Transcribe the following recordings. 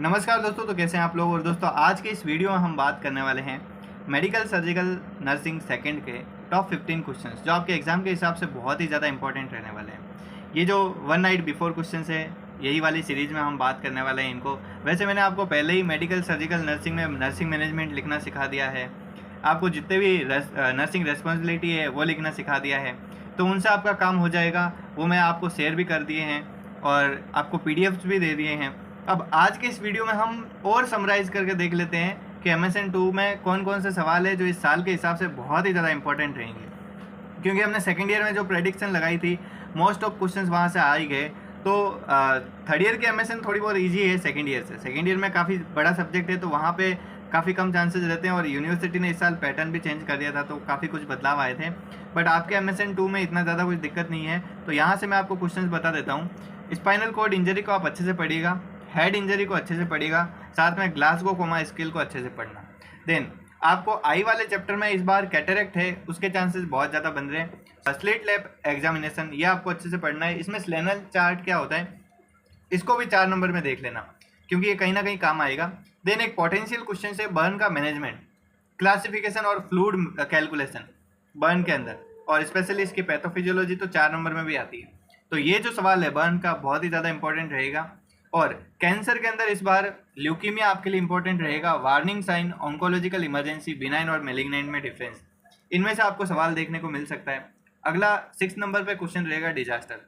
नमस्कार दोस्तों, तो कैसे हैं आप लोग। और दोस्तों आज के इस वीडियो में हम बात करने वाले हैं मेडिकल सर्जिकल नर्सिंग सेकंड के टॉप 15 क्वेश्चंस जो आपके एग्जाम के हिसाब से बहुत ही ज़्यादा इंपॉर्टेंट रहने वाले हैं। ये जो वन नाइट बिफोर क्वेश्चंस है, यही वाली सीरीज़ में हम बात करने वाले हैं इनको। वैसे मैंने आपको पहले ही मेडिकल सर्जिकल नर्सिंग में नर्सिंग मैनेजमेंट लिखना सिखा दिया है, आपको जितने भी नर्सिंग रेस्पॉन्सिबिलिटी है वो लिखना सिखा दिया है, तो उनसे आपका काम हो जाएगा। वो मैं आपको शेयर भी कर दिए हैं और आपको पीडीएफ्स भी दे दिए हैं। अब आज के इस वीडियो में हम और समराइज करके देख लेते हैं कि MSN 2 में कौन कौन से सवाल है जो इस साल के हिसाब से बहुत ही ज़्यादा इंपॉर्टेंट रहेंगे, क्योंकि हमने सेकेंड ईयर में जो प्रेडिक्शन लगाई थी मोस्ट ऑफ क्वेश्चंस वहाँ से आ ही गए। तो थर्ड ईयर के MSN थोड़ी बहुत ईजी है सेकेंड ईयर से। सेकेंड ईयर में काफ़ी बड़ा सब्जेक्ट है तो वहाँ पे काफ़ी कम चांसेस रहते हैं, और यूनिवर्सिटी ने इस साल पैटर्न भी चेंज कर दिया था तो काफ़ी कुछ बदलाव आए थे। बट आपके MSN 2 में इतना ज़्यादा कुछ दिक्कत नहीं है। तो यहाँ से मैं आपको क्वेश्चन बता देता हूँ। स्पाइनल कॉर्ड इंजरी को आप अच्छे से पढ़िएगा, हेड इंजरी को अच्छे से पढ़िएगा, साथ में ग्लासगो कोमा स्केल को अच्छे से पढ़ना। देन आपको आई वाले चैप्टर में इस बार कैटरेक्ट है, उसके चांसेस बहुत ज़्यादा बन रहे हैं। स्लिट लैब एग्जामिनेशन ये आपको अच्छे से पढ़ना है। इसमें स्लेनल चार्ट क्या होता है इसको भी 4 नंबर में देख लेना, क्योंकि ये कहीं ना कहीं काम आएगा। देन एक पोटेंशियल क्वेश्चन से बर्न का मैनेजमेंट, क्लासिफिकेशन और फ्लूइड कैलकुलेशन बर्न के अंदर, और स्पेशली इसकी पैथोफिजियोलॉजी तो 4 नंबर में भी आती है। तो ये जो सवाल है बर्न का बहुत ही ज़्यादा इंपॉर्टेंट रहेगा। और कैंसर के अंदर इस बार ल्यूकीमिया आपके लिए इंपॉर्टेंट रहेगा, warning sign, oncological emergency, benign और मेलिग्नेंट में डिफरेंस, इनमें से आपको सवाल देखने को मिल सकता है। अगला 6 नंबर पे क्वेश्चन रहेगा डिजास्टर।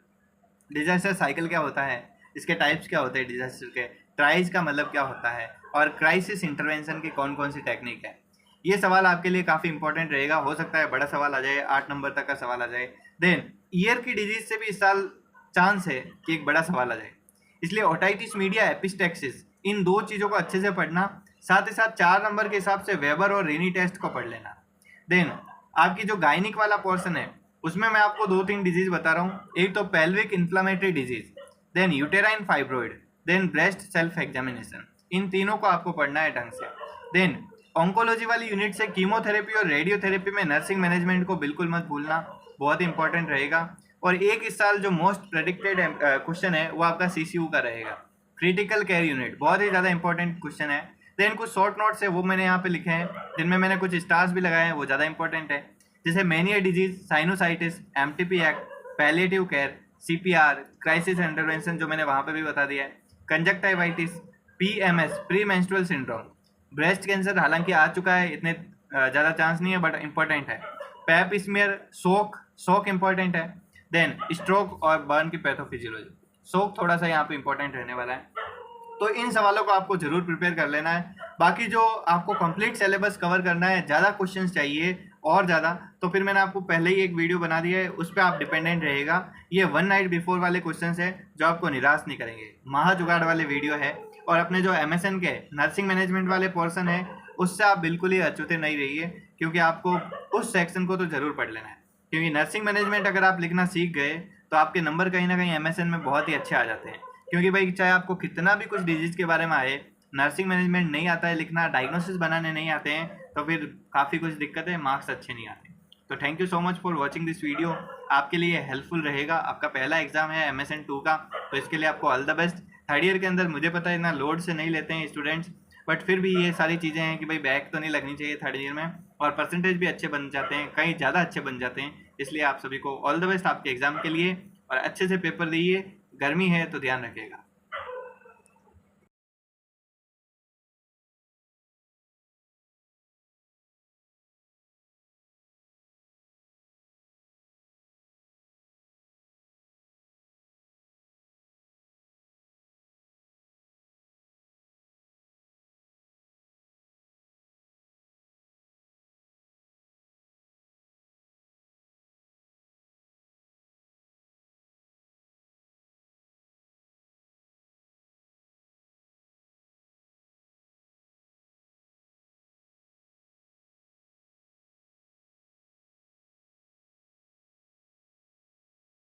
डिजास्टर साइकिल क्या होता है, इसके टाइप्स क्या होते हैं डिजास्टर के, ट्राइज का मतलब क्या होता है, और क्राइसिस इंटरवेंशन की कौन कौन सी टेक्निक है। ये सवाल आपके लिए काफ़ी इंपॉर्टेंट रहेगा। हो सकता है बड़ा सवाल आ जाए, 8 नंबर तक का सवाल आ जाए। देन ईयर की डिजीज से भी इस साल चांस है कि एक बड़ा सवाल आ जाए, इसलिए ओटाइटिस मीडिया, एपिस्टेक्सिस, इन 2 चीज़ों को अच्छे से पढ़ना। साथ ही साथ 4 नंबर के हिसाब से वेबर और रेनी टेस्ट को पढ़ लेना। देन आपकी जो गायनिक वाला पोर्शन है उसमें मैं आपको 2-3 डिजीज बता रहा हूँ। एक तो pelvic inflammatory disease, then uterine fibroid, then breast self examination, इन तीनों को आपको पढ़ना है ढंग से। देन ऑन्कोलॉजी वाली यूनिट से कीमोथेरेपी और रेडियोथेरेपी में नर्सिंग मैनेजमेंट को बिल्कुल मत भूलना, बहुत ही इंपॉर्टेंट रहेगा। और एक इस साल जो मोस्ट प्रेडिक्टेड क्वेश्चन है वो आपका CCU का रहेगा, क्रिटिकल केयर यूनिट, बहुत ही ज़्यादा इंपॉर्टेंट क्वेश्चन है। देन कुछ शॉर्ट नोट्स है वो मैंने यहाँ पे लिखे हैं, जिनमें मैंने कुछ स्टार्स भी लगाए हैं, वो ज़्यादा इंपॉर्टेंट है, जैसे mania disease, sinusitis, MTP act, palliative care, CPR, crisis intervention जो मैंने वहाँ पे भी बता दिया है, conjunctivitis, PMS, pre menstrual syndrome, breast cancer हालांकि आ चुका है, इतने ज़्यादा चांस नहीं है बट इंपॉर्टेंट है, पैप स्मीयर, शोक इंपॉर्टेंट है। देन स्ट्रोक और बर्न की पैथोफिजियोलॉजी, शोक थोड़ा सा यहाँ पे इंपॉर्टेंट रहने वाला है। तो इन सवालों को आपको जरूर प्रिपेयर कर लेना है। बाकी जो आपको कंप्लीट सिलेबस कवर करना है, ज़्यादा क्वेश्चंस चाहिए और ज़्यादा, तो फिर मैंने आपको पहले ही एक वीडियो बना दिया है, उस पर आप डिपेंडेंट रहेगा। ये वन नाइट बिफोर वाले क्वेश्चंस है जो आपको निराश नहीं करेंगे, महा जुगाड़ वाले वीडियो है। और अपने जो MSN के नर्सिंग मैनेजमेंट वाले पोर्सन है उससे आप बिल्कुल ही अछूते नहीं रहिए, क्योंकि आपको उस सेक्शन को तो जरूर पढ़ लेना है। क्योंकि नर्सिंग मैनेजमेंट अगर आप लिखना सीख गए तो आपके नंबर कहीं ना कहीं MSN में बहुत ही अच्छे आ जाते हैं। क्योंकि भाई चाहे आपको कितना भी कुछ डिजीज के बारे में आए, नर्सिंग मैनेजमेंट नहीं आता है लिखना, डायग्नोसिस बनाने नहीं आते हैं, तो फिर काफ़ी कुछ दिक्कत है, मार्क्स अच्छे नहीं आते। तो thank you so much for watching this video, आपके लिए हेल्पफुल रहेगा। आपका पहला एग्जाम है MSN 2 का, तो इसके लिए आपको all the best. Third year के अंदर मुझे पता है इतना लोड से नहीं लेते हैं स्टूडेंट्स, बट फिर भी ये सारी चीज़ें हैं कि भाई बैक तो नहीं लगनी चाहिए थर्ड ईयर में, और परसेंटेज भी अच्छे बन जाते हैं, कहीं ज़्यादा अच्छे बन जाते हैं। इसलिए आप सभी को ऑल द बेस्ट आपके एग्ज़ाम के लिए, और अच्छे से पेपर दीजिए। गर्मी है तो ध्यान रखिएगा।